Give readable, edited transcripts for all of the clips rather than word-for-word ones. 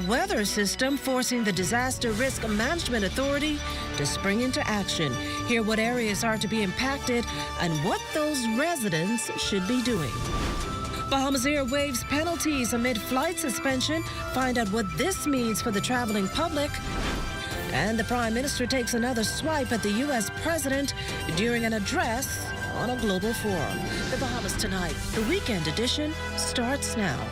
weather system forcing the Disaster Risk Management Authority to spring into action. Hear what areas are to be impacted and what those residents should be doing. Bahamas Air waives penalties amid flight suspension. Find out what this means for the traveling public. And the Prime Minister takes another swipe at the U.S. President during an address on a global forum. The Bahamas Tonight, the weekend edition, starts now.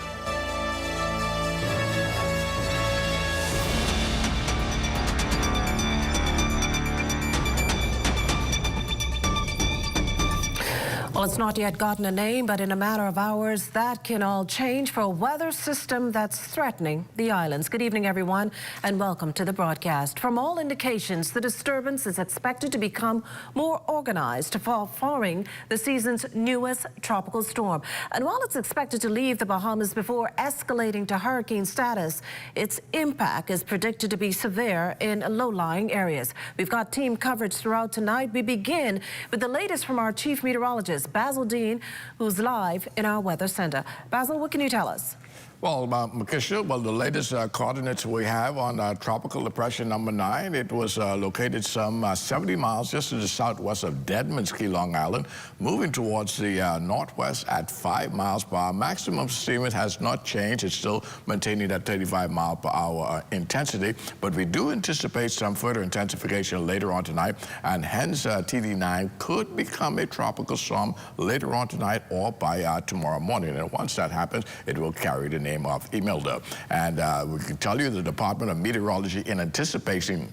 Well, it's not yet gotten a name, but in a matter of hours, that can all change for a weather system that's threatening the islands. Good evening, everyone, and welcome to the broadcast. From all indications, the disturbance is expected to become more organized, following the season's newest tropical storm. And while it's expected to leave the Bahamas before escalating to hurricane status, its impact is predicted to be severe in low-lying areas. We've got team coverage throughout tonight. We begin with the latest from our chief meteorologist, Basil Dean, who's live in our weather center. Basil, what can you tell us? Well, Makisha, the latest coordinates we have on Tropical Depression number 9, it was located some 70 miles just to the southwest of Deadman's Key, Long Island, moving towards the northwest at 5 miles per hour. Maximum steam has not changed. It's still maintaining that 35 mile per hour intensity, but we do anticipate some further intensification later on tonight, and hence TD9 could become a tropical storm later on tonight or by tomorrow morning. And once that happens, it will carry the name of Imelda. And we can tell you the Department of Meteorology, in anticipation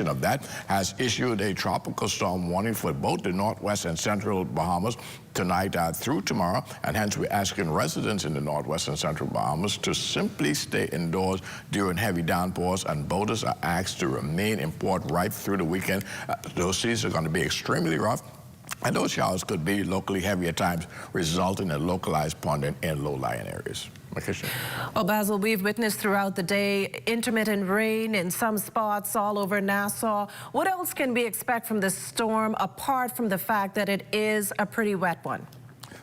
of that, has issued a tropical storm warning for both the northwest and central Bahamas tonight through tomorrow, and hence we're asking residents in the northwest and central Bahamas to simply stay indoors during heavy downpours, and boaters are asked to remain in port right through the weekend. Those seas are going to be extremely rough, and those showers could be locally heavy at times, resulting in localized ponding in low-lying areas. Well, Basil, we've witnessed throughout the day intermittent rain in some spots all over Nassau. What else can we expect from this storm, apart from the fact that it is a pretty wet one?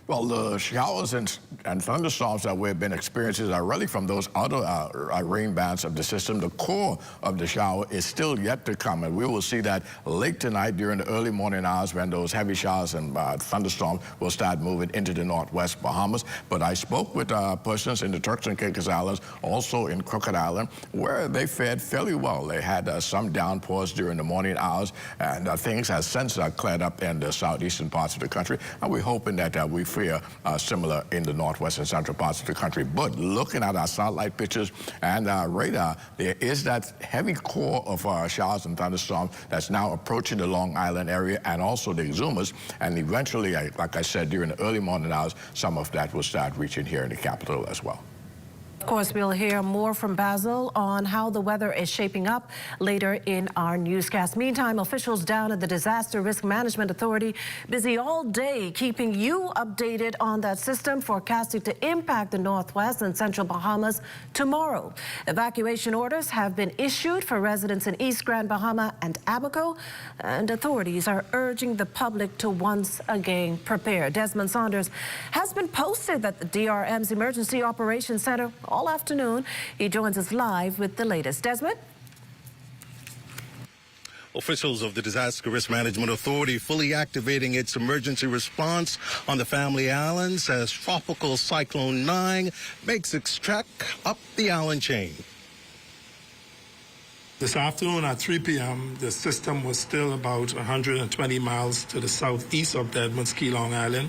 Well, the showers and thunderstorms that we've been experiencing are really from those other rain bands of the system. The core of the shower is still yet to come, and we will see that late tonight during the early morning hours when those heavy showers and thunderstorms will start moving into the northwest Bahamas. But I spoke with persons in the Turks and Caicos Islands, also in Crooked Island, where they fared fairly well. They had some downpours during the morning hours, and things have since cleared up in the southeastern parts of the country, and we're hoping that we fear similar in the northwest and central parts of the country. But looking at our satellite pictures and radar, there is that heavy core of showers and thunderstorms that's now approaching the Long Island area and also the Exumas, and eventually, like I said, during the early morning hours, some of that will start reaching here in the capital as well. Of course, we'll hear more from Basil on how the weather is shaping up later in our newscast. Meantime, officials down at the Disaster Risk Management Authority busy all day keeping you updated on that system forecasted to impact the northwest and central Bahamas tomorrow. Evacuation orders have been issued for residents in East Grand Bahama and Abaco, and authorities are urging the public to once again prepare. Desmond Saunders has been posted at the DRM's Emergency Operations Center all afternoon. He joins us live with the latest. Desmond? Officials of the Disaster Risk Management Authority fully activating its emergency response on the Family Islands as Tropical Cyclone 9 makes its trek up the island chain. This afternoon at 3 p.m., the system was still about 120 miles to the southeast of Deadman's Key, Long Island,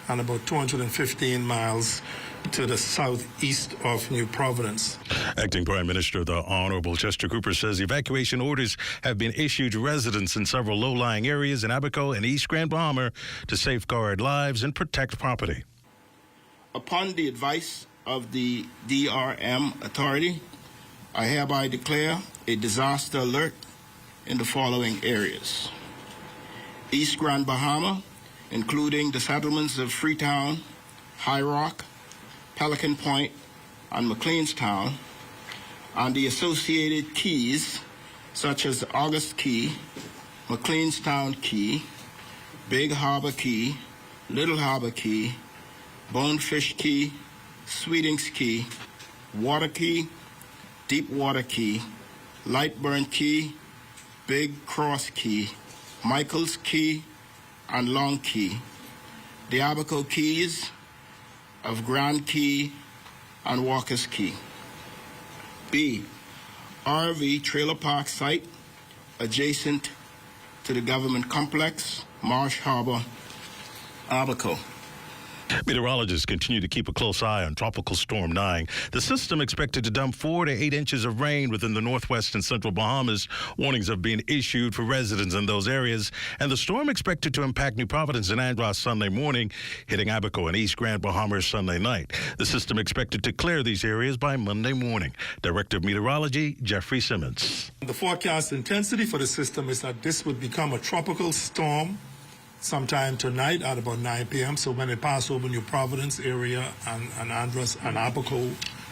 and about 215 miles to the southeast of New Providence. Acting Prime Minister, the Honorable Chester Cooper, says evacuation orders have been issued to residents in several low-lying areas in Abaco and East Grand Bahama to safeguard lives and protect property. Upon the advice of the DRM Authority, I hereby declare a disaster alert in the following areas: East Grand Bahama, including the settlements of Freetown, High Rock, Pelican Point, and McLeanstown, and the associated keys such as August Key, McLeanstown Key, Big Harbor Key, Little Harbor Key, Bonefish Key, Sweetings Key, Water Key, Deepwater Key, Lightburn Key, Big Cross Key, Michaels Key, and Long Key. The Abaco Keys of Grand Key and Walker's Key. B, RV trailer park site adjacent to the government complex, Marsh Harbor, Abaco. Meteorologists continue to keep a close eye on Tropical Storm 9. The system expected to dump 4 to 8 inches of rain within the northwest and central Bahamas. Warnings have been issued for residents in those areas. And the storm expected to impact New Providence and Andros Sunday morning, hitting Abaco and East Grand Bahama Sunday night. The system expected to clear these areas by Monday morning. Director of Meteorology, Jeffrey Simmons. The forecast intensity for the system is that this would become a tropical storm sometime tonight at about 9 p.m. So when it passes over New Providence area and Andros and Abaco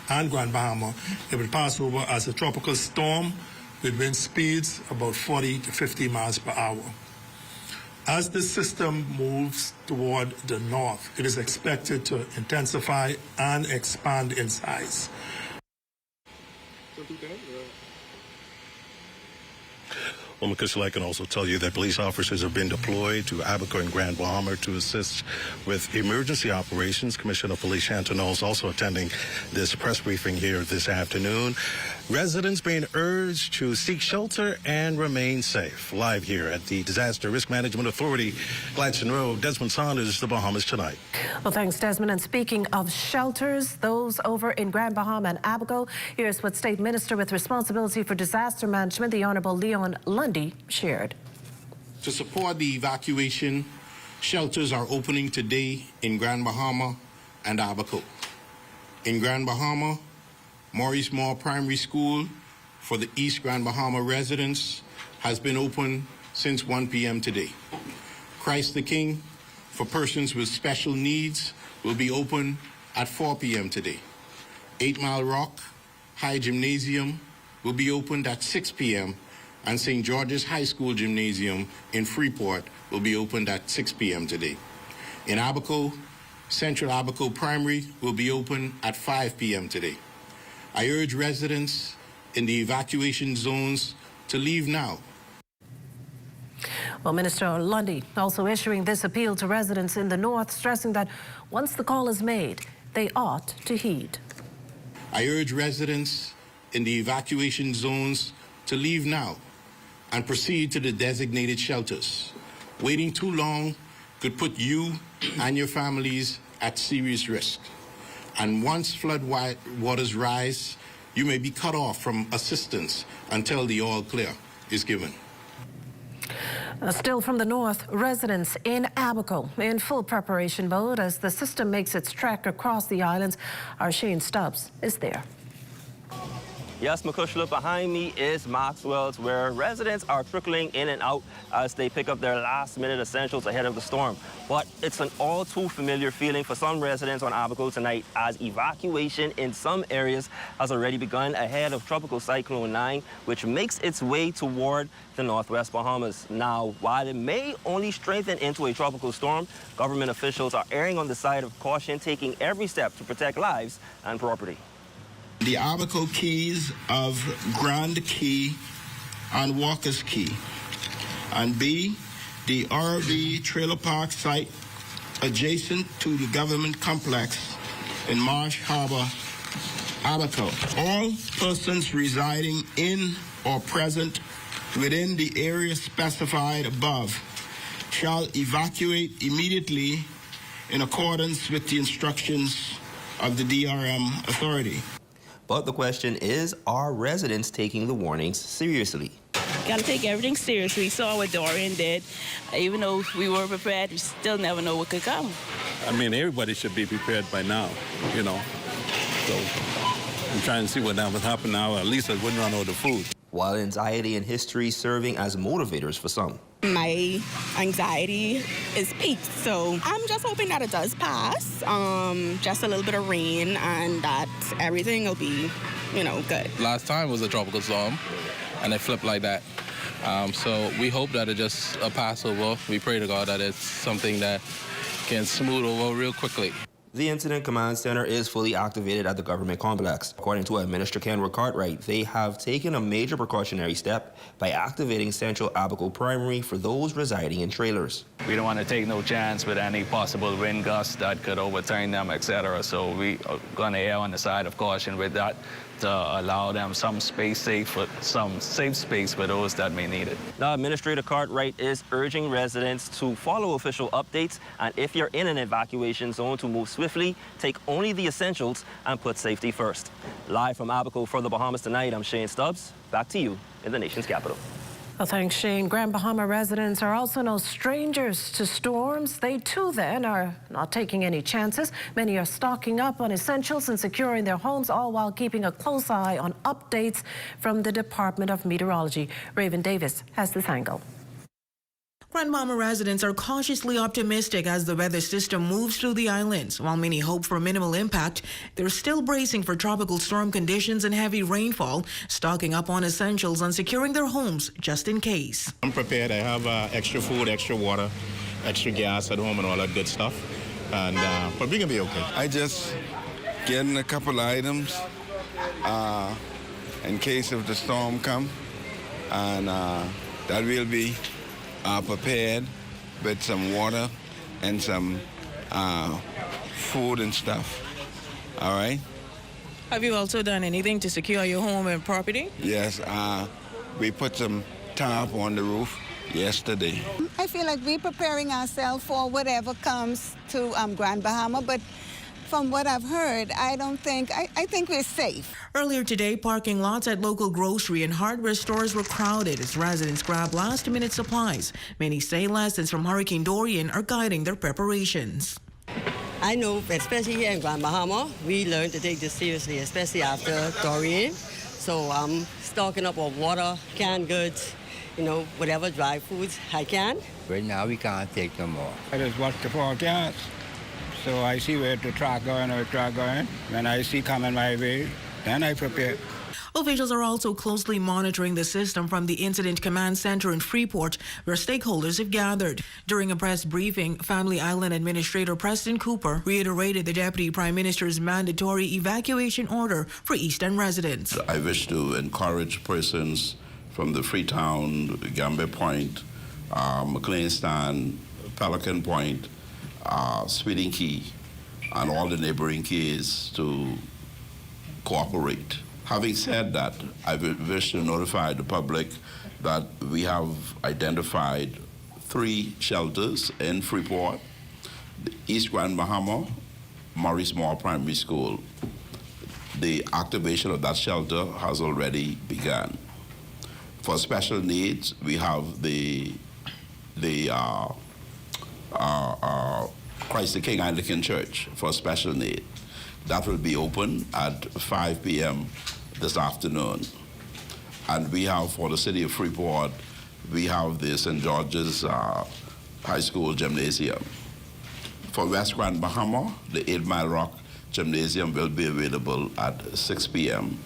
and Grand Bahama, it would pass over as a tropical storm with wind speeds about 40 to 50 miles per hour. As this system moves toward the north, it is expected to intensify and expand in size. Well, Makushla, I can also tell you that police officers have been deployed to Abaco and Grand Bahama to assist with emergency operations. Commissioner of Police Shanton Knowles also attending this press briefing here this afternoon. Residents being urged to seek shelter and remain safe. Live here at the Disaster Risk Management Authority, Gladstone Road, Desmond Saunders, The Bahamas Tonight. Well, thanks, Desmond. And speaking of shelters, those over in Grand Bahama and Abaco, here's what State Minister with responsibility for disaster management, the Honorable Leon Lundy, shared. To support the evacuation, shelters are opening today in Grand Bahama and Abaco. In Grand Bahama, Maurice Moore Primary School for the East Grand Bahama residents has been open since 1 p.m. today. Christ the King for persons with special needs will be open at 4 p.m. today. 8 Mile Rock High Gymnasium will be opened at 6 p.m. and St. George's High School Gymnasium in Freeport will be opened at 6 p.m. today. In Abaco, Central Abaco Primary will be open at 5 p.m. today. I urge residents in the evacuation zones to leave now. Well, Minister Lundy also issuing this appeal to residents in the north, stressing that once the call is made, they ought to heed. I urge residents in the evacuation zones to leave now and proceed to the designated shelters. Waiting too long could put you and your families at serious risk. And once flood waters rise, you may be cut off from assistance until the all clear is given. Still from the north, residents in Abaco in full preparation mode as the system makes its trek across the islands. Our Shane Stubbs is there. Yes, Makushla, behind me is Maxwell's, where residents are trickling in and out as they pick up their last-minute essentials ahead of the storm. But it's an all-too-familiar feeling for some residents on Abaco tonight, as evacuation in some areas has already begun ahead of Tropical Cyclone 9, which makes its way toward the northwest Bahamas. Now, while it may only strengthen into a tropical storm, government officials are erring on the side of caution, taking every step to protect lives and property. The Abaco Keys of Grand Key and Walker's Key. And B, the RV trailer park site adjacent to the government complex in Marsh Harbor, Abaco. All persons residing in or present within the area specified above shall evacuate immediately in accordance with the instructions of the DRM authority. But the question is, are residents taking the warnings seriously? Gotta take everything seriously. We saw what Dorian did. Even though we were prepared, we still never know what could come. I mean, everybody should be prepared by now, you know. So I'm trying to see what would happen now. At least I wouldn't run out of food. While anxiety and history serving as motivators for some. My anxiety is peaked, so I'm just hoping that it does pass. Just a little bit of rain and that everything will be, good. Last time was a tropical storm, and it flipped like that. So we hope that it just pass over. We pray to God that it's something that can smooth over real quickly. The Incident Command Center is fully activated at the government complex. According to Administrator Kenworth Cartwright, they have taken a major precautionary step by activating Central Abaco Primary for those residing in trailers. We don't want to take no chance with any possible wind gusts that could overturn them, etc. So we are going to err on the side of caution with that to allow them some safe space for those that may need it. Now, Administrator Cartwright is urging residents to follow official updates, and if you're in an evacuation zone, to move swiftly, take only the essentials, and put safety first. Live from Abaco for the Bahamas Tonight, I'm Shane Stubbs. Back to you in the nation's capital. Well, thanks, Shane. Grand Bahama residents are also no strangers to storms. They, too, then, are not taking any chances. Many are stocking up on essentials and securing their homes, all while keeping a close eye on updates from the Department of Meteorology. Raven Davis has this angle. Grand Bahama residents are cautiously optimistic as the weather system moves through the islands. While many hope for minimal impact, they're still bracing for tropical storm conditions and heavy rainfall, stocking up on essentials and securing their homes just in case. I'm prepared. I have extra food, extra water, extra gas at home and all that good stuff. And but we can be okay. I just getting a couple items in case if the storm come, and that will be prepared with some water and some food and stuff. All right? Have you also done anything to secure your home and property? Yes, we put some tarp on the roof yesterday. I feel like we're preparing ourselves for whatever comes to Grand Bahama, but from what I've heard, I think we're safe. Earlier today, parking lots at local grocery and hardware stores were crowded as residents grabbed last-minute supplies. Many say lessons from Hurricane Dorian are guiding their preparations. I know, especially here in Grand Bahama, we learned to take this seriously, especially after Dorian. So I'm stocking up on water, canned goods, whatever dry foods I can. Right now, we can't take no more. I just watch the forecast. So I see where the truck going or truck going. When I see coming my way, then I prepare. Officials are also closely monitoring the system from the Incident Command Center in Freeport, where stakeholders have gathered. During a press briefing, Family Island Administrator Preston Cooper reiterated the Deputy Prime Minister's mandatory evacuation order for East End residents. I wish to encourage persons from the Freetown, Gambia Point, McLean Stand, Pelican Point, Speeding Key, and all the neighboring keys to cooperate. Having said that, I wish to notify the public that we have identified 3 shelters in Freeport, the East Grand Bahama, Maurice Moore Primary School. The activation of that shelter has already begun. For special needs, we have the Christ the King Anglican Church for special need. That will be open at 5 p.m. this afternoon. And we have, for the city of Freeport, we have the St. George's High School Gymnasium. For West Grand Bahama, the 8 Mile Rock Gymnasium will be available at 6 p.m.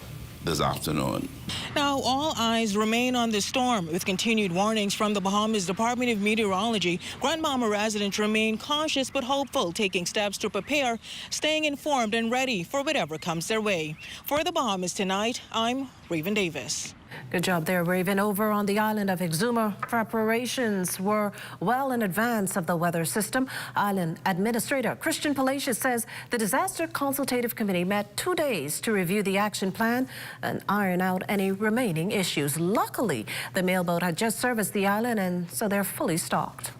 this afternoon. Now, all eyes remain on the storm. With continued warnings from the Bahamas Department of Meteorology, Grand Bahama residents remain cautious but hopeful, taking steps to prepare, staying informed and ready for whatever comes their way. For the Bahamas Tonight, I'm Raven Davis. Good job there, Raven. Over on the island of Exuma, preparations were well in advance of the weather system. Island Administrator Christian Palacios says the Disaster Consultative Committee met 2 days to review the action plan and iron out any remaining issues. Luckily, the mailboat had just serviced the island, and so they're fully stocked.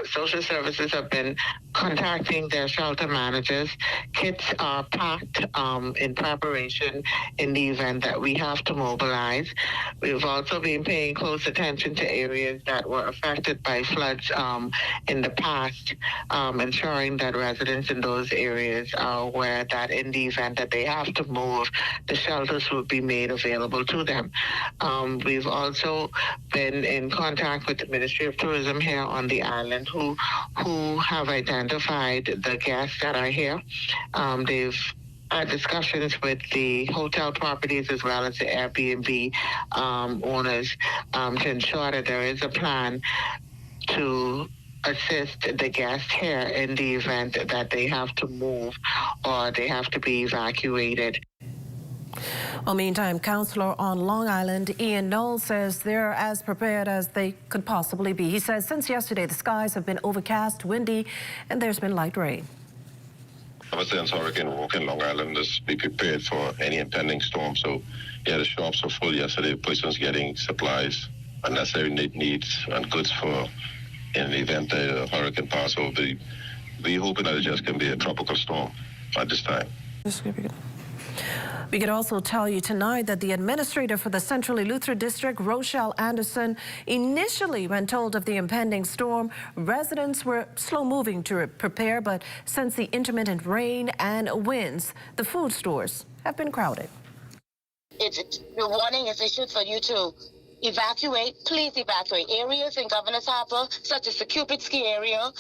Social services have been contacting their shelter managers. Kits are packed in preparation in the event that we have to mobilize. We've also been paying close attention to areas that were affected by floods in the past, ensuring that residents in those areas are aware that in the event that they have to move, the shelters will be made available to them. We've also been in contact with the Ministry of Tourism here on the island, who have identified the guests that are here. They've had discussions with the hotel properties as well as the Airbnb owners to ensure that there is a plan to assist the guests here in the event that they have to move or they have to be evacuated. Well, meantime, Councillor on Long Island, Ian Knoll, says they're as prepared as they could possibly be. He says since yesterday, the skies have been overcast, windy, and there's been light rain. Ever since Hurricane woke in Long Island, just be prepared for any impending storm. So, yeah, the shops were full yesterday. Persons getting supplies, unnecessary needs, and goods for in the event the hurricane passes over. We hoping that it just can be a tropical storm at this time. We could also tell you tonight that the administrator for the Central Eleuthera District, Rochelle Anderson, initially, when told of the impending storm, residents were slow moving to prepare, but since the intermittent rain and winds, the food stores have been crowded. The warning is issued for you to evacuate. Please evacuate areas in Governor's Harbor, such as the Cupidski area,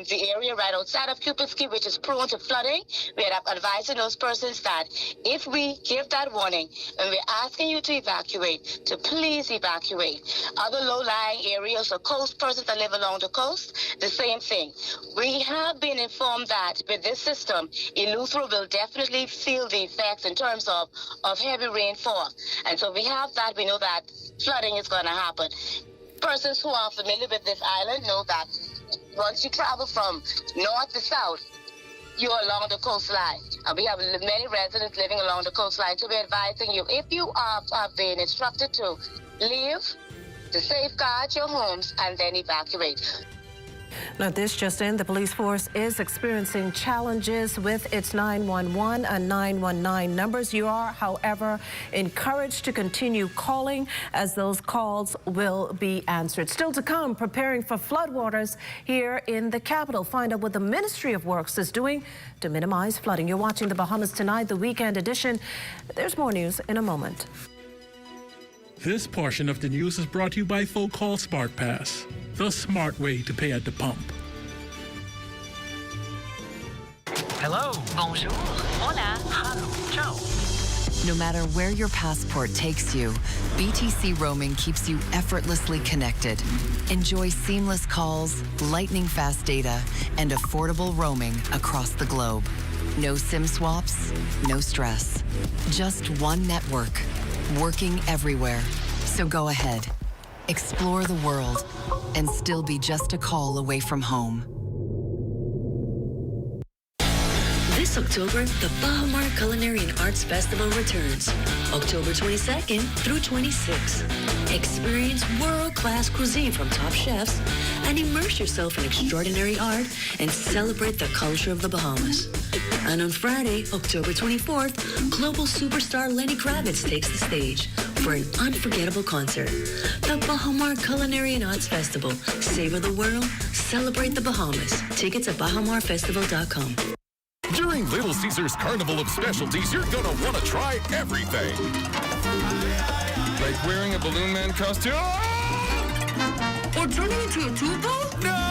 the area right outside of Cupidski, which is prone to flooding. We are advising those persons that if we give that warning and we're asking you to evacuate, to please evacuate. Other low-lying areas or coast persons that live along the coast, the same thing. We have been informed that with this system, Eleuthera will definitely feel the effects in terms of heavy rainfall. And so we have that. We know that flooding is going to happen. Persons who are familiar with this island know that once you travel from north to south, you're along the coastline. And we have many residents living along the coastline. So we're advising you, if you have been instructed to leave, to safeguard your homes and then evacuate. Now, this just in, the police force is experiencing challenges with its 911 and 919 numbers. You are, however, encouraged to continue calling as those calls will be answered. Still to come, preparing for floodwaters here in the capital. Find out what the Ministry of Works is doing to minimize flooding. You're watching the Bahamas Tonight, the weekend edition. There's more news in a moment. This portion of the news is brought to you by Folk Call Smart Pass, the smart way to pay at the pump. Hello. Bonjour. Hola. Hello. Ciao. No matter where your passport takes you, BTC roaming keeps you effortlessly connected. Enjoy seamless calls, lightning-fast data, and affordable roaming across the globe. No SIM swaps, no stress. Just one network, working everywhere. So go ahead, explore the world, and still be just a call away from home. This October, the Bahama Culinary and Arts Festival returns, October 22nd through 26th. Experience world-class cuisine from top chefs and immerse yourself in extraordinary art and celebrate the culture of the Bahamas. And on Friday, October 24th, global superstar Lenny Kravitz takes the stage for an unforgettable concert. The Bahama Culinary and Arts Festival. Savor the world, celebrate the Bahamas. Tickets at bahamarfestival.com. During Little Caesars Carnival of Specialties, you're gonna want to try everything. Like wearing a balloon man costume? Or turning into a tuba? No!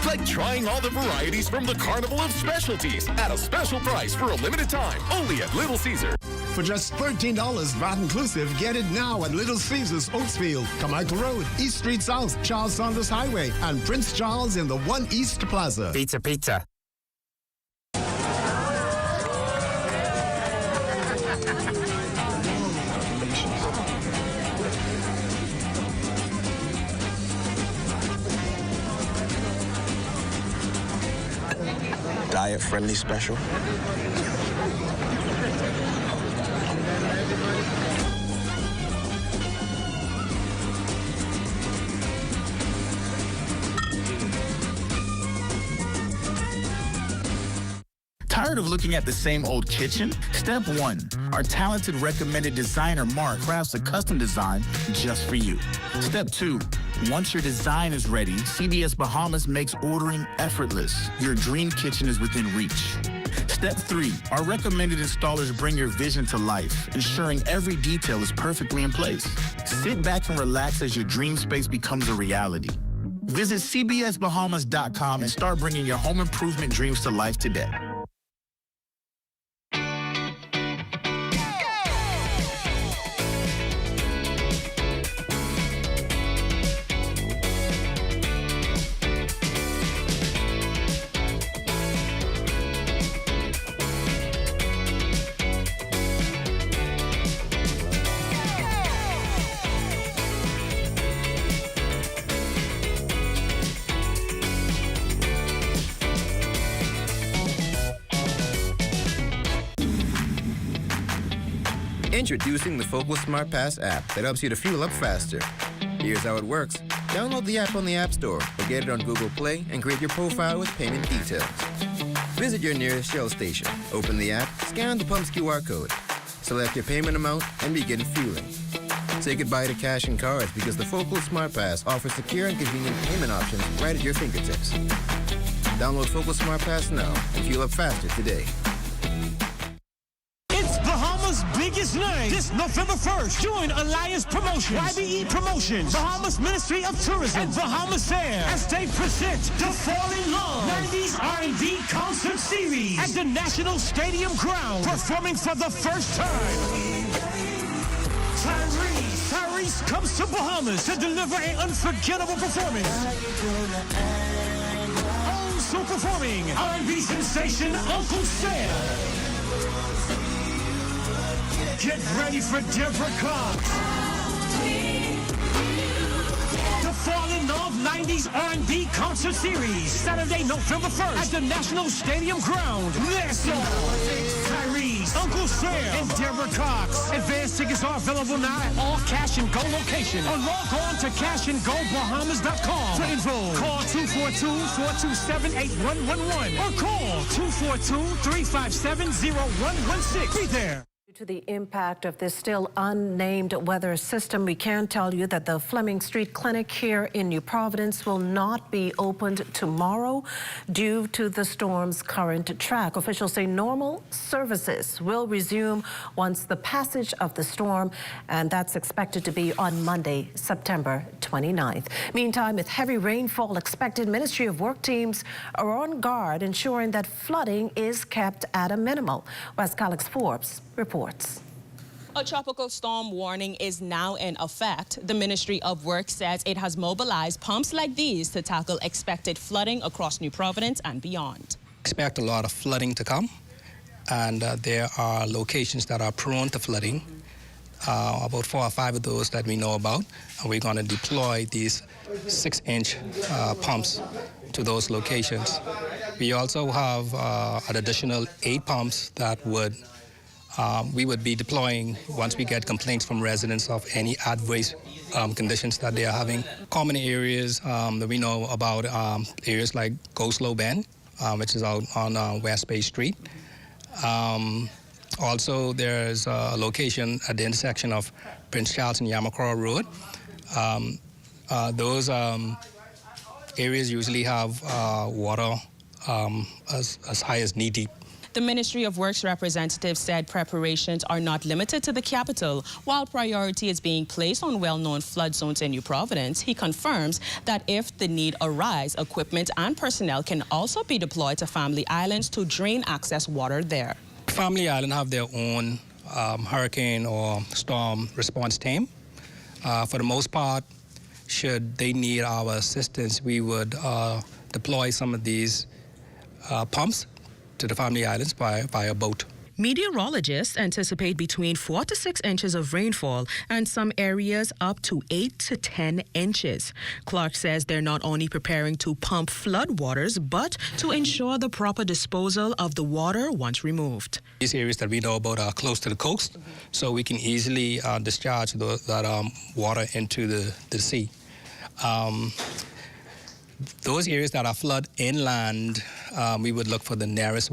Like trying all the varieties from the Carnival of Specialties at a special price for a limited time, only at Little Caesars. For just $13 VAT inclusive, get it now at Little Caesars Oaksfield, Carmichael Road, East Street South, Charles Saunders Highway, and Prince Charles in the One East Plaza. Pizza, pizza. Diet-friendly special. Tired of looking at the same old kitchen? Step 1. Our talented recommended designer Mark crafts a custom design just for you. Step 2. Once your design is ready, CBS Bahamas makes ordering effortless. Your dream kitchen is within reach. Step 3. Our recommended installers bring your vision to life, ensuring every detail is perfectly in place. Sit back and relax as your dream space becomes a reality. Visit cbsbahamas.com and start bringing your home improvement dreams to life today. Introducing the Focal Smart Pass app that helps you to fuel up faster. Here's how it works. Download the app on the App Store or get it on Google Play and create your profile with payment details. Visit your nearest Shell station. Open the app, scan the pump's QR code, select your payment amount, and begin fueling. Say goodbye to cash and cards because the Focal Smart Pass offers secure and convenient payment options right at your fingertips. Download Focal Smart Pass now and fuel up faster today. It's Bahama's biggest night this November 1st. Join Alliance Promotions, YBE Promotions, Bahamas Ministry of Tourism, and Bahamas Air as they present the Fall in Love 90s R&B Concert Series at the National Stadium Ground, performing for the first time. Tyrese comes to Bahamas to deliver an unforgettable performance. Also performing R&B sensation Uncle Sam. Get ready for Deborah Cox. The Fall in Love 90s R&B Concert Series, Saturday, November 1st at the National Stadium Ground. Nassau. Tyrese, Uncle Sam, and Deborah Cox. Advance tickets are available now at all Cash and Go locations. Or log on to cashandgobahamas.com to enroll. Call 242-427-8111 or call 242-357-0116. Be there. Due to the impact of this still unnamed weather system, we can tell you that the Fleming Street Clinic here in New Providence will not be opened tomorrow due to the storm's current track. Officials say normal services will resume once the passage of the storm, and that's expected to be on Monday, September 29th. Meantime, with heavy rainfall expected, Ministry of Work teams are on guard, ensuring that flooding is kept at a minimal. West Alex Forbes reports. A tropical storm warning is now in effect. The Ministry of Work says it has mobilized pumps like these to tackle expected flooding across New Providence and beyond. Expect a lot of flooding to come, and there are locations that are prone to flooding, about 4 or 5 of those that we know about, and we're going to deploy these 6-inch pumps to those locations. We also have an additional 8 pumps that we would be deploying once we get complaints from residents of any adverse conditions that they are having. Common areas that we know about, areas like Go Slow Bend, which is out on West Bay Street. Also, there's a location at the intersection of Prince Charles and Yamacraw Road. Those areas usually have water as high as knee deep. The Ministry of Works representative said preparations are not limited to the capital. While priority is being placed on well-known flood zones in New Providence, he confirms that if the need arises, equipment and personnel can also be deployed to Family Islands to drain access water there. Family Island have their own hurricane or storm response team. For the most part, should they need our assistance, we would deploy some of these pumps to the Family Islands by a boat. Meteorologists anticipate between 4 to 6 inches of rainfall and some areas up to 8 to 10 inches. Clark says they're not only preparing to pump flood waters, but to ensure the proper disposal of the water once removed. These areas that we know about are close to the coast, so we can easily discharge that water into the sea. Those areas that are flood inland, we would look for the nearest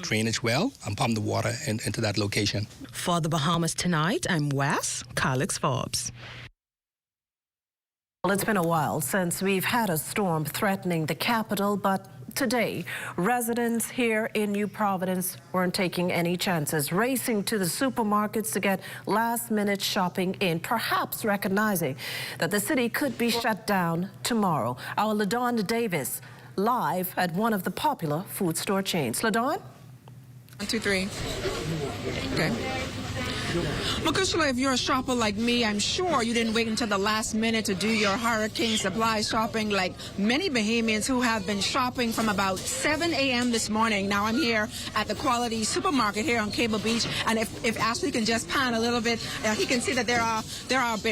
drainage well, and pump the water into that location. For the Bahamas Tonight, I'm Wes Alex Forbes. Well, it's been a while since we've had a storm threatening the capital, but today, residents here in New Providence weren't taking any chances, racing to the supermarkets to get last-minute shopping in, perhaps recognizing that the city could be shut down tomorrow. Our LaDawn Davis live at one of the popular food store chains. LaDawn? 1, 2, 3. Okay. Makushla, if you're a shopper like me, I'm sure you didn't wait until the last minute to do your hurricane supply shopping like many Bahamians who have been shopping from about 7 a.m. this morning. Now I'm here at the Quality Supermarket here on Cable Beach, and if Ashley can just pan a little bit, he can see that there are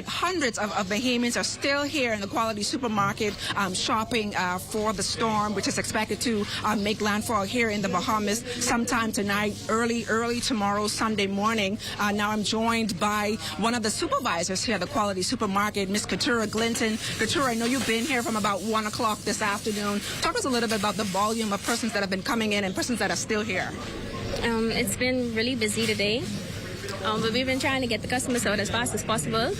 hundreds of Bahamians are still here in the Quality Supermarket shopping for the storm, which is expected to make landfall here in the Bahamas sometime tonight, early tomorrow, Sunday morning. Now I'm joined by one of the supervisors here at the Quality Supermarket, Miss Katura Glinton. Katura, I know you've been here from about 1 o'clock this afternoon. Talk to us a little bit about the volume of persons that have been coming in and persons that are still here. It's been really busy today, but we've been trying to get the customers out as fast as possible.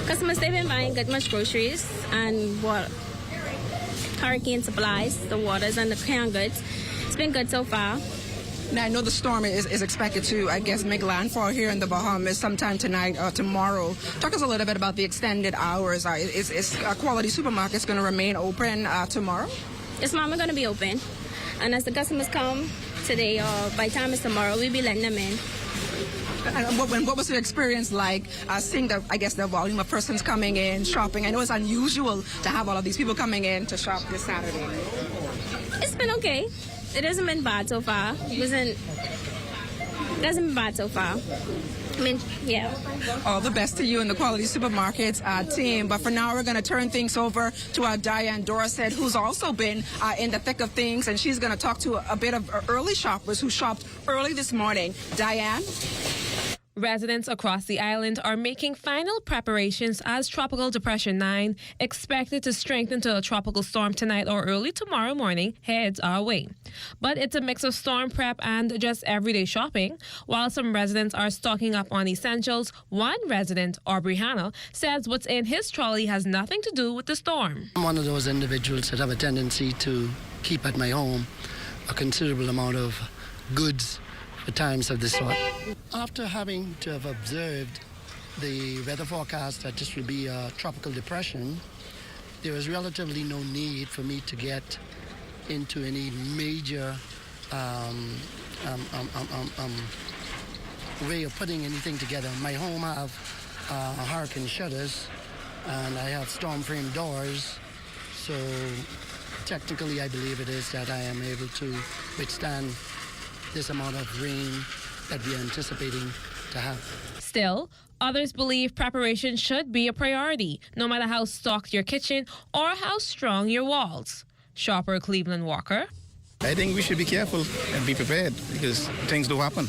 Customers, they've been buying good much groceries and hurricane supplies, the waters and the canned goods. It's been good so far. Now, I know the storm is expected to, I guess, make landfall here in the Bahamas sometime tonight or tomorrow. Talk to us a little bit about the extended hours. Is Quality Supermarkets going to remain open tomorrow? Yes, ma'am, we're going to be open. And as the customers come today or by the time it's tomorrow, we'll be letting them in. And what was your experience like seeing the volume of persons coming in, shopping? I know it's unusual to have all of these people coming in to shop this Saturday. It's been okay. It hasn't been bad so far. It hasn't been bad so far. I mean, yeah. All the best to you and the Quality Supermarkets team. But for now, we're going to turn things over to our Diane Dorset, who's also been in the thick of things, and she's going to talk to a bit of early shoppers who shopped early this morning. Diane? Residents across the island are making final preparations as Tropical Depression 9, expected to strengthen to a tropical storm tonight or early tomorrow morning, heads our way. But it's a mix of storm prep and just everyday shopping. While some residents are stocking up on essentials, one resident, Aubrey Hanna, says what's in his trolley has nothing to do with the storm. I'm one of those individuals that have a tendency to keep at my home a considerable amount of goods for times of this sort. After having to have observed the weather forecast that this will be a tropical depression, there is relatively no need for me to get into any major way of putting anything together. My home have hurricane shutters and I have storm frame doors, so technically I believe it is that I am able to withstand this amount of rain that we are anticipating to have. Still, others believe preparation should be a priority, no matter how stocked your kitchen or how strong your walls. Shopper Cleveland Walker. I think we should be careful and be prepared because things do happen.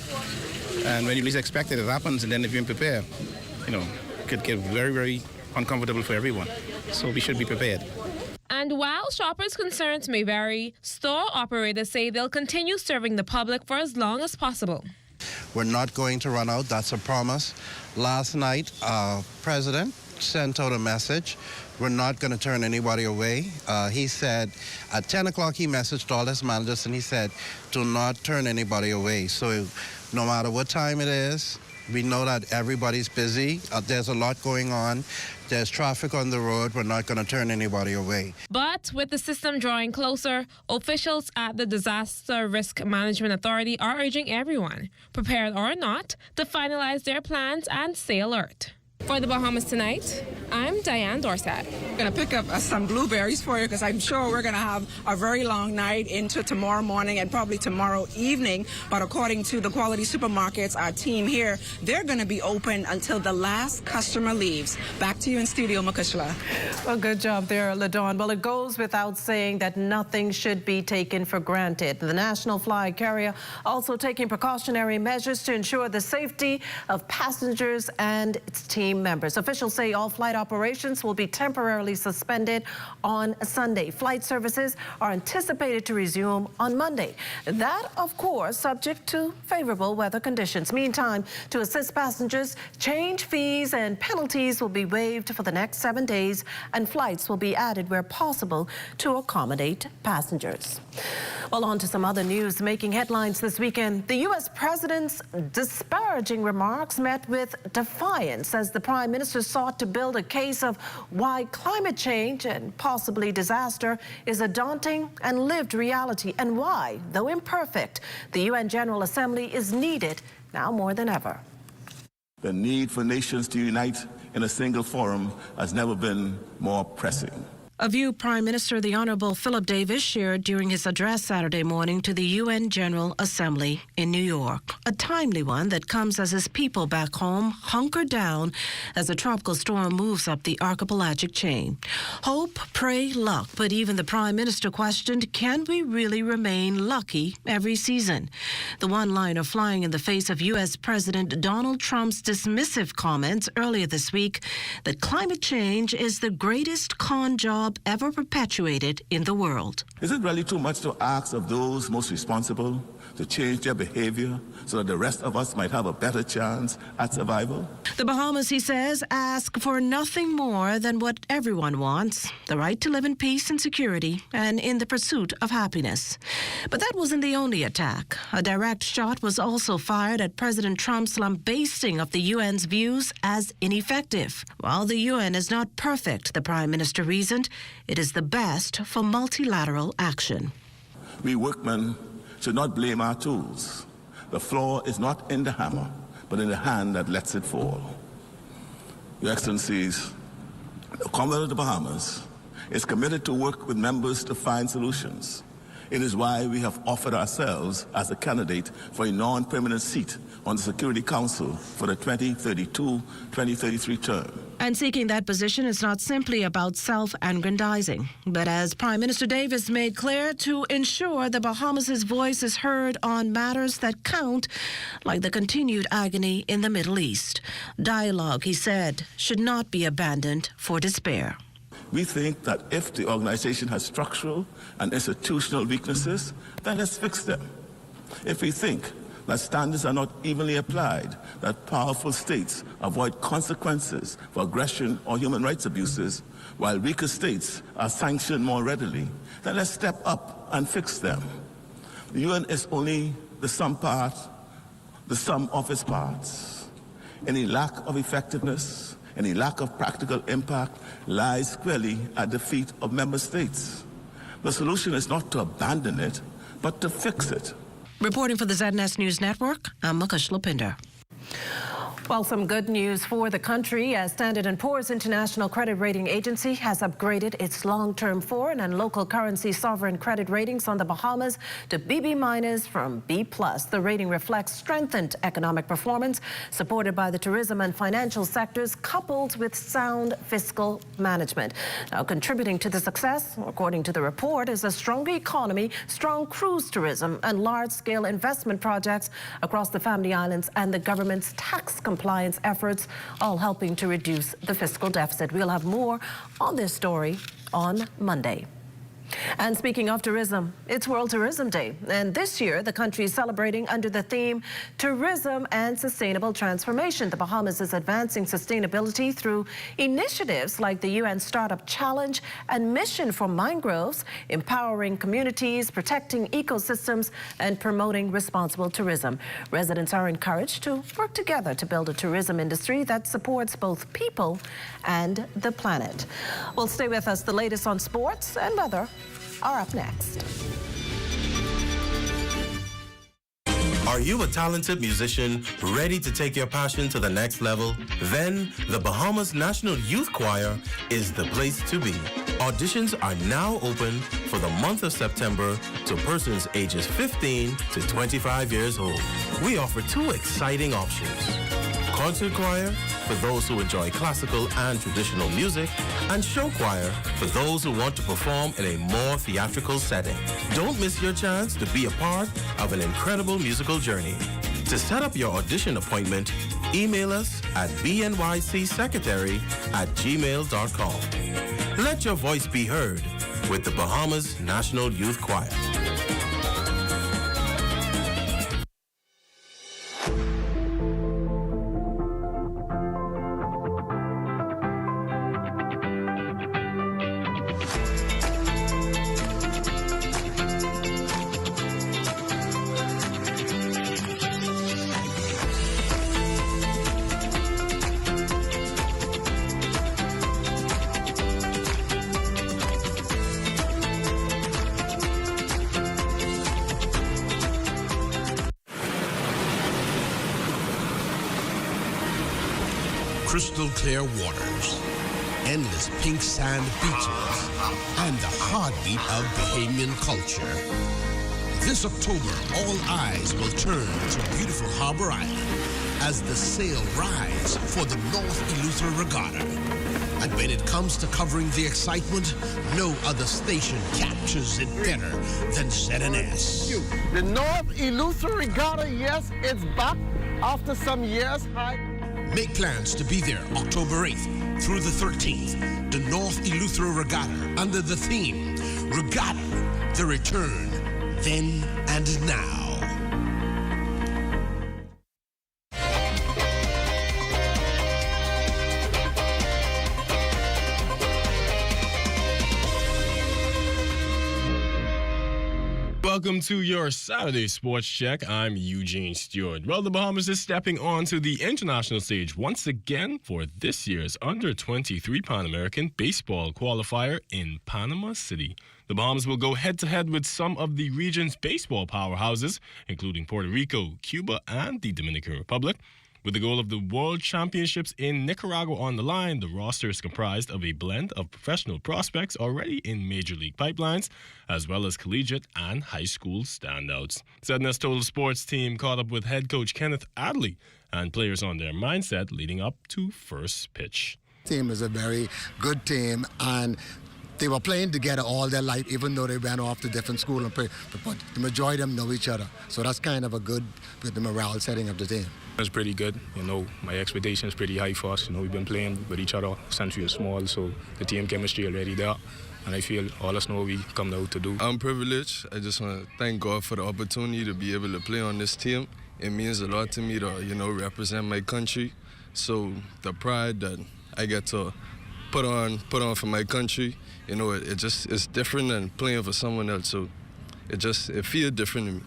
And when you least expect it, it happens, and then if you're unprepared, it could get very, very uncomfortable for everyone. So we should be prepared. And while shoppers' concerns may vary, store operators say they'll continue serving the public for as long as possible. We're not going to run out. That's a promise. Last night, our president sent out a message. We're not going to turn anybody away. He said at 10 o'clock he messaged all his managers and he said, do not turn anybody away. So no matter what time it is, we know that everybody's busy. There's a lot going on. There's traffic on the road. We're not going to turn anybody away. But with the system drawing closer, officials at the Disaster Risk Management Authority are urging everyone, prepared or not, to finalize their plans and stay alert. For the Bahamas Tonight, I'm Diane Dorset. I'm going to pick up some blueberries for you because I'm sure we're going to have a very long night into tomorrow morning and probably tomorrow evening. But according to the Quality Supermarkets, our team here, they're going to be open until the last customer leaves. Back to you in studio, Makushla. Well, good job there, LaDawn. Well, it goes without saying that nothing should be taken for granted. The national flag carrier also taking precautionary measures to ensure the safety of passengers and its team members. Officials say all flight operations will be temporarily suspended on Sunday. Flight services are anticipated to resume on Monday. That, of course, subject to favorable weather conditions. Meantime, to assist passengers, change fees and penalties will be waived for the next 7 days, and flights will be added where possible to accommodate passengers. Well, on to some other news making headlines this weekend. The U.S. president's disparaging remarks met with defiance as the Prime Minister sought to build a case of why climate change and possibly disaster is a daunting and lived reality, and why, though imperfect, the UN General Assembly is needed now more than ever. The need for nations to unite in a single forum has never been more pressing. A view Prime Minister the Honourable Philip Davis shared during his address Saturday morning to the UN General Assembly in New York. A timely one that comes as his people back home hunker down as a tropical storm moves up the archipelagic chain. Hope, pray, luck. But even the Prime Minister questioned, can we really remain lucky every season? The one-liner flying in the face of U.S. President Donald Trump's dismissive comments earlier this week that climate change is the greatest con job ever perpetuated in the world. Is it really too much to ask of those most responsible to change their behavior so that the rest of us might have a better chance at survival? The Bahamas, he says, ask for nothing more than what everyone wants, the right to live in peace and security and in the pursuit of happiness. But that wasn't the only attack. A direct shot was also fired at President Trump's lambasting of the UN's views as ineffective. While the UN is not perfect, the Prime Minister reasoned, it is the best for multilateral action. We workmen should not blame our tools. The flaw is not in the hammer, but in the hand that lets it fall. Your Excellencies, the Commonwealth of the Bahamas is committed to work with members to find solutions. It is why we have offered ourselves as a candidate for a non-permanent seat on the Security Council for the 2032-2033 term. And seeking that position is not simply about self-aggrandizing, but as Prime Minister Davis made clear, to ensure the Bahamas' voice is heard on matters that count, like the continued agony in the Middle East. Dialogue, he said, should not be abandoned for despair. We think that if the organization has structural and institutional weaknesses, then let's fix them. If we think that standards are not evenly applied, that powerful states avoid consequences for aggression or human rights abuses, while weaker states are sanctioned more readily, then let's step up and fix them. The UN is only the sum of its parts. Any lack of effectiveness, any lack of practical impact lies squarely at the feet of member states. The solution is not to abandon it, but to fix it. Reporting for the ZNS News Network, I'm Mukesh Lopinder. Well, some good news for the country as Standard & Poor's International Credit Rating Agency has upgraded its long-term foreign and local currency sovereign credit ratings on the Bahamas to BB- from B+. The rating reflects strengthened economic performance supported by the tourism and financial sectors coupled with sound fiscal management. Now, contributing to the success, according to the report, is a stronger economy, strong cruise tourism and large-scale investment projects across the Family Islands and the government's tax compliance efforts, all helping to reduce the fiscal deficit. We'll have more on this story on Monday. And speaking of tourism, it's World Tourism Day. And this year, the country is celebrating under the theme Tourism and Sustainable Transformation. The Bahamas is advancing sustainability through initiatives like the UN Startup Challenge and Mission for Mangroves, empowering communities, protecting ecosystems, and promoting responsible tourism. Residents are encouraged to work together to build a tourism industry that supports both people and the planet. Well, stay with us. The latest on sports and weather are up next. Are you a talented musician ready to take your passion to the next level? Then the Bahamas National Youth Choir is the place to be. Auditions are now open for the month of September to persons ages 15 to 25 years old. We offer two exciting options: concert choir for those who enjoy classical and traditional music, and show choir for those who want to perform in a more theatrical setting. Don't miss your chance to be a part of an incredible musical journey. To set up your audition appointment, email us at bnycsecretary@gmail.com. Let your voice be heard with the Bahamas National Youth Choir. Crystal clear waters, endless pink sand beaches, and the heartbeat of Bahamian culture. This October, all eyes will turn to beautiful Harbor Island as the sail rides for the North Eleuthera Regatta. And when it comes to covering the excitement, no other station captures it better than ZNS. The North Eleuthera Regatta, yes, it's back after some years. Make plans to be there October 8th through the 13th. The North Eleuthera Regatta under the theme, Regatta, the return, then and now. Welcome to your Saturday Sports Check. I'm Eugene Stewart. Well, the Bahamas is stepping onto the international stage once again for this year's Under-23 Pan American Baseball Qualifier in Panama City. The Bahamas will go head-to-head with some of the region's baseball powerhouses, including Puerto Rico, Cuba, and the Dominican Republic. With the goal of the World Championships in Nicaragua on the line, the roster is comprised of a blend of professional prospects already in major league pipelines, as well as collegiate and high school standouts. ZNS Total Sports team caught up with head coach Kenneth Adley and players on their mindset leading up to first pitch. Team is a very good team, and they were playing together all their life, even though they went off to different schools and play. But the majority of them know each other, so that's kind of a good with the morale setting of the team. It's pretty good. You know, my expectation is pretty high for us. You know, we've been playing with each other since we were small, so the team chemistry already there. And I feel all us know we come out to do. I'm privileged. I just want to thank God for the opportunity to be able to play on this team. It means a lot to me to, represent my country. So the pride that I get to put on for my country, it's different than playing for someone else. So it feels different to me.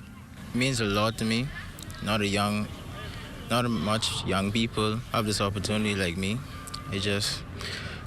It means a lot to me. Not much young people have this opportunity like me. I'm just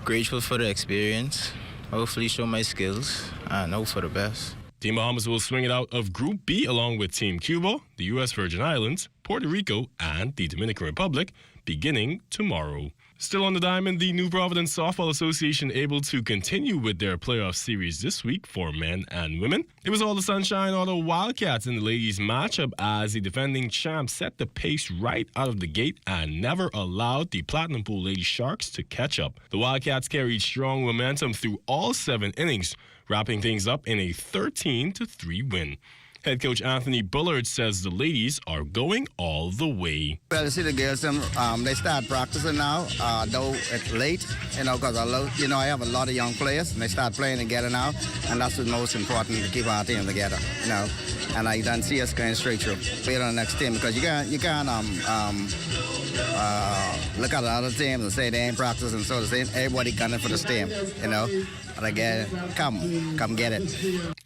grateful for the experience, hopefully show my skills, and hope for the best. Team Bahamas will swing it out of Group B along with Team Cuba, the U.S. Virgin Islands, Puerto Rico, and the Dominican Republic beginning tomorrow. Still on the diamond, the New Providence Softball Association able to continue with their playoff series this week for men and women. It was all the sunshine on the Wildcats in the ladies' matchup as the defending champs set the pace right out of the gate and never allowed the Platinum Pool Lady Sharks to catch up. The Wildcats carried strong momentum through all 7 innings, wrapping things up in a 13-3 win. Head coach Anthony Bullard says the ladies are going all the way. Well, you see the girls, they start practicing now, though it's late, because I have a lot of young players, and they start playing together now, and that's the most important to keep our team together, And I don't see us going straight through. Play on the next team, because you can't look at the other teams and say they ain't practicing, so to say, everybody gunning for this team, But again, come get it.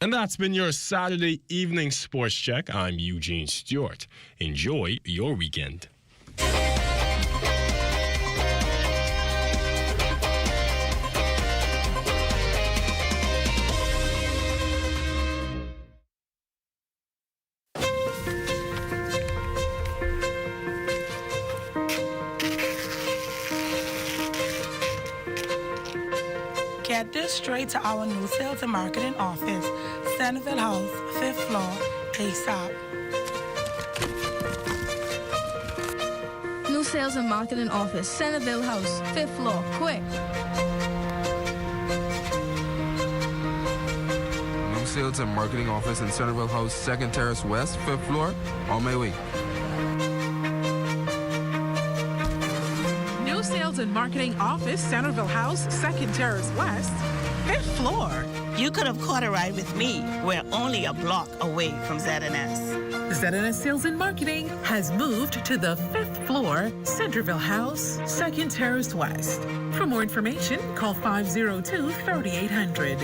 And that's been your Saturday evening sports check. I'm Eugene Stewart. Enjoy your weekend. Get this straight to our new sales and marketing office, Centerville House, 5th floor, ASAP. New sales and marketing office, Centerville House, 5th floor, quick. New sales and marketing office in Centerville House, 2nd Terrace West, 5th floor, on my way. Sales and Marketing Office, Centerville House, 2nd Terrace West, 5th floor. You could have caught a ride with me. We're only a block away from ZNS. ZNS Sales and Marketing has moved to the 5th floor, Centerville House, 2nd Terrace West. For more information, call 502-3800.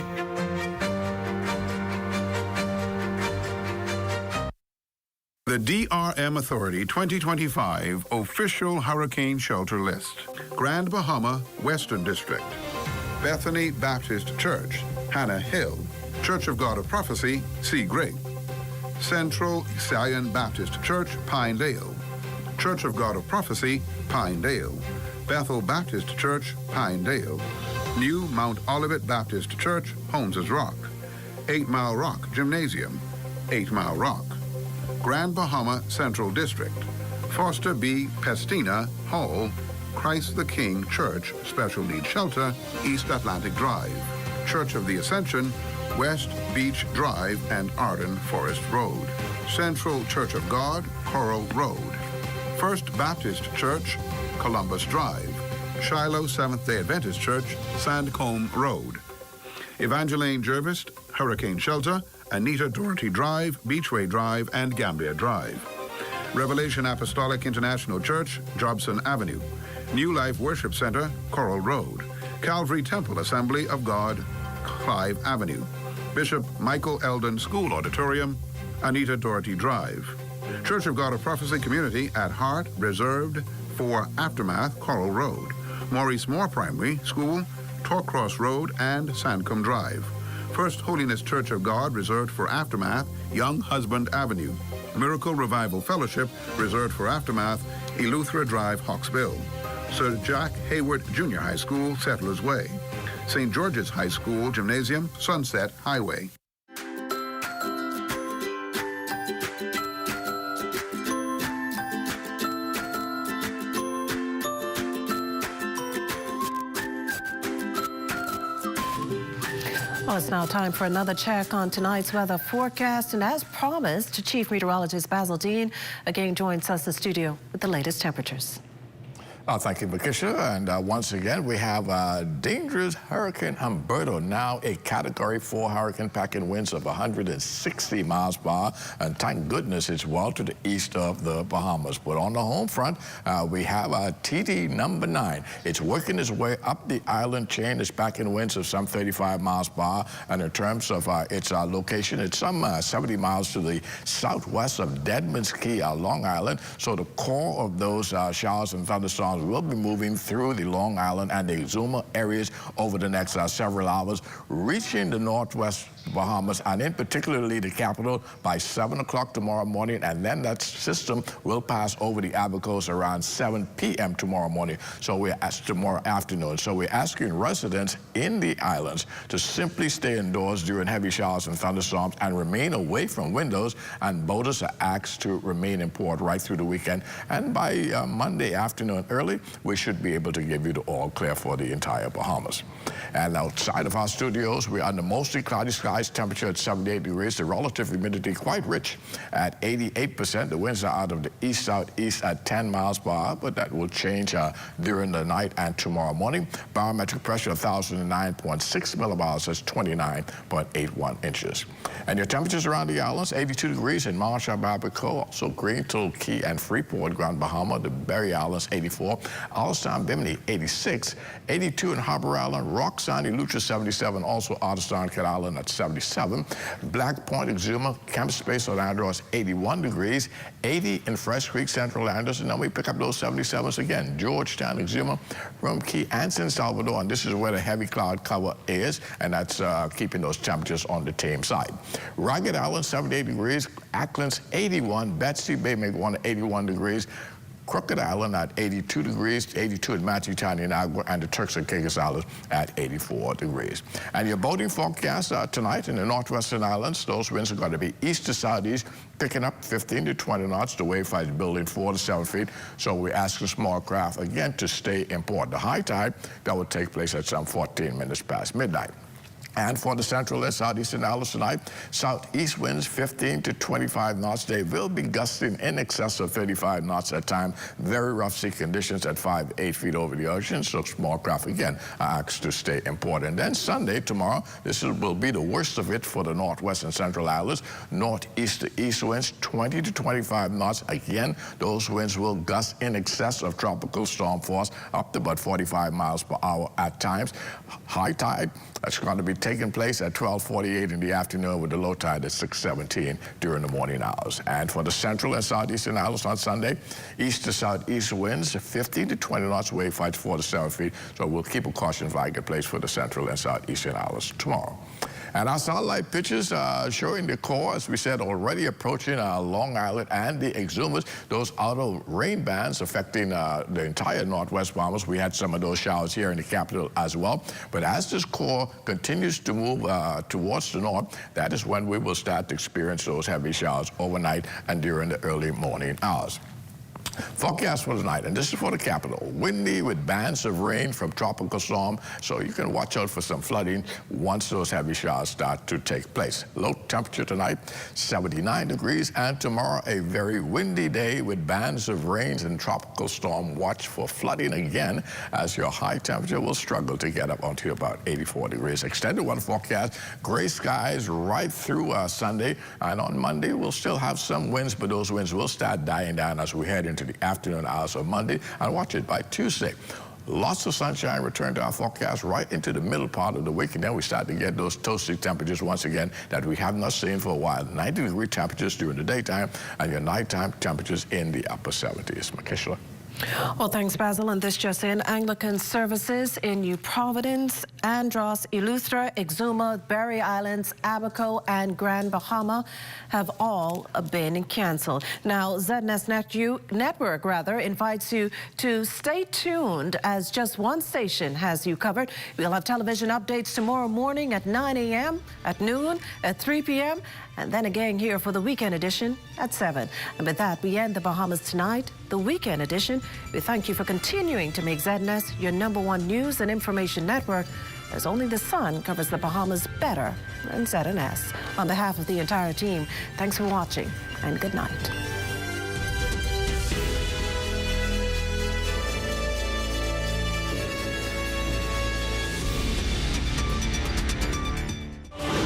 The DRM Authority 2025 Official Hurricane Shelter List. Grand Bahama, Western District. Bethany Baptist Church, Hannah Hill. Church of God of Prophecy, Sea Grape. Central Zion Baptist Church, Pinedale. Church of God of Prophecy, Pinedale. Bethel Baptist Church, Pinedale. New Mount Olivet Baptist Church, Holmes's Rock. 8 Mile Rock Gymnasium, 8 Mile Rock. Grand Bahama Central District, Foster B. Pestina Hall, Christ the King Church Special Needs Shelter, East Atlantic Drive. Church of the Ascension, West Beach Drive and Arden Forest Road. Central Church of God, Coral Road. First Baptist Church, Columbus Drive. Shiloh Seventh-day Adventist Church, Sandcombe Road. Evangeline Jervis, Hurricane Shelter, Anita Doherty Drive, Beachway Drive, and Gambia Drive. Revelation Apostolic International Church, Jobson Avenue. New Life Worship Center, Coral Road. Calvary Temple Assembly of God, Clive Avenue. Bishop Michael Eldon School Auditorium, Anita Doherty Drive. Church of God of Prophecy Community at Heart, reserved for Aftermath, Coral Road. Maurice Moore Primary School, Torcross Road, and Sandcombe Drive. First Holiness Church of God, reserved for Aftermath, Young Husband Avenue. Miracle Revival Fellowship, reserved for Aftermath, Eleuthera Drive, Hawksbill. Sir Jack Hayward Junior High School, Settlers Way. St. George's High School Gymnasium, Sunset Highway. Well, it's now time for another check on tonight's weather forecast. And as promised, Chief Meteorologist Basil Dean again joins us in the studio with the latest temperatures. Thank you, Makisha. And once again, we have a dangerous Hurricane Humberto, now a Category 4 hurricane, packing winds of 160 miles per hour. And thank goodness it's well to the east of the Bahamas. But on the home front, we have TD number 9. It's working its way up the island chain. It's packing winds of some 35 miles per hour. And in terms of its location, it's some 70 miles to the southwest of Deadman's Key, Long Island. So the core of those showers and thunderstorms will be moving through the Long Island and the Exuma areas over the next several hours, reaching the northwest Bahamas, and in particularly the capital by 7 o'clock tomorrow morning, and then that system will pass over the Abacos around 7 p.m. tomorrow morning, tomorrow afternoon. So we're asking residents in the islands to simply stay indoors during heavy showers and thunderstorms and remain away from windows, and boaters are asked to remain in port right through the weekend. And by Monday afternoon early, we should be able to give you the all clear for the entire Bahamas. And outside of our studios, we're under mostly cloudy skies, temperature at 78 degrees, the relative humidity quite rich at 88%. The winds are out of the east-southeast at 10 miles per hour, but that will change during the night and tomorrow morning. Barometric pressure 1,009.6 millibars, that's 29.81 inches. And your temperatures around the islands, 82 degrees in Marshall, Abaco, also Greenville, Key, and Freeport, Grand Bahama, the Berry Islands, 84, Allenstown, Bimini, 86, 82 in Harbor Island, Roxanne, Eleuthera, 77, also Artistan, Cat Island at 77, Black Point, Exuma, Camp Space, Orlando is 81 degrees, 80 in Fresh Creek, Central Landers, and then we pick up those 77s again, Georgetown, Exuma, Rum Key, and San Salvador, and this is where the heavy cloud cover is, and that's keeping those temperatures on the tame side. Ragged Island, 78 degrees, Acklands, 81, Betsy Bay, make one 81 degrees, Crooked Island at 82 degrees, 82 at Matsutan in Agua, and the Turks and Caicos Islands at 84 degrees. And your boating forecast tonight in the northwestern islands, those winds are going to be east to southeast, picking up 15 to 20 knots. The wave height is building 4 to 7 feet. So we ask the small craft, again, to stay in port. The high tide, that will take place at some 14 minutes past midnight. And for the central and southeastern islands tonight, southeast winds 15 to 25 knots. They will be gusting in excess of 35 knots at times. Very rough sea conditions at 5 to 8 feet over the ocean. So small craft, again, are asked to stay in port. And then Sunday, tomorrow, will be the worst of it for the northwest and central islands. Northeast to east winds 20 to 25 knots. Again, those winds will gust in excess of tropical storm force up to about 45 miles per hour at times. High tide, that's going to be be taking place at 12:48 in the afternoon with the low tide at 6:17 during the morning hours. And for the central and southeastern islands on Sunday, east to southeast winds 15 to 20 knots, wave heights 4 to 7 feet. So we'll keep a caution flag in place for the central and southeastern islands tomorrow. And our satellite pictures showing the core, as we said, already approaching Long Island and the Exumas. Those outer rain bands affecting the entire northwest Bahamas. We had some of those showers here in the capital as well. But as this core continues to move towards the north, that is when we will start to experience those heavy showers overnight and during the early morning hours. Forecast for tonight, and this is for the capital. Windy with bands of rain from tropical storm, so you can watch out for some flooding once those heavy showers start to take place. Low temperature tonight, 79 degrees, and tomorrow a very windy day with bands of rains and tropical storm. Watch for flooding again, as your high temperature will struggle to get up onto about 84 degrees. Extended weather forecast, gray skies right through Sunday, and on Monday we'll still have some winds, but those winds will start dying down as we head into the afternoon hours of Monday, and watch it by Tuesday. Lots of sunshine return to our forecast right into the middle part of the week, and then we start to get those toasty temperatures once again that we have not seen for a while. 90-degree temperatures during the daytime, and your nighttime temperatures in the upper 70s. Makishla. Well, thanks, Basil. And this just in, Anglican services in New Providence, Andros, Eleuthera, Exuma, Berry Islands, Abaco, and Grand Bahama have all been canceled. Now, ZNS Network invites you to stay tuned, as just one station has you covered. We'll have television updates tomorrow morning at 9 a.m., at noon, at 3 p.m., and then again here for the weekend edition at 7. And with that, we end the Bahamas Tonight, the weekend edition. We thank you for continuing to make ZNS your #1 news and information network, as only the sun covers the Bahamas better than ZNS. On behalf of the entire team, thanks for watching and good night.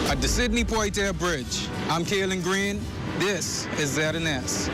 At the Sydney Poitier Bridge, I'm Kaylin Green. This is ZNS.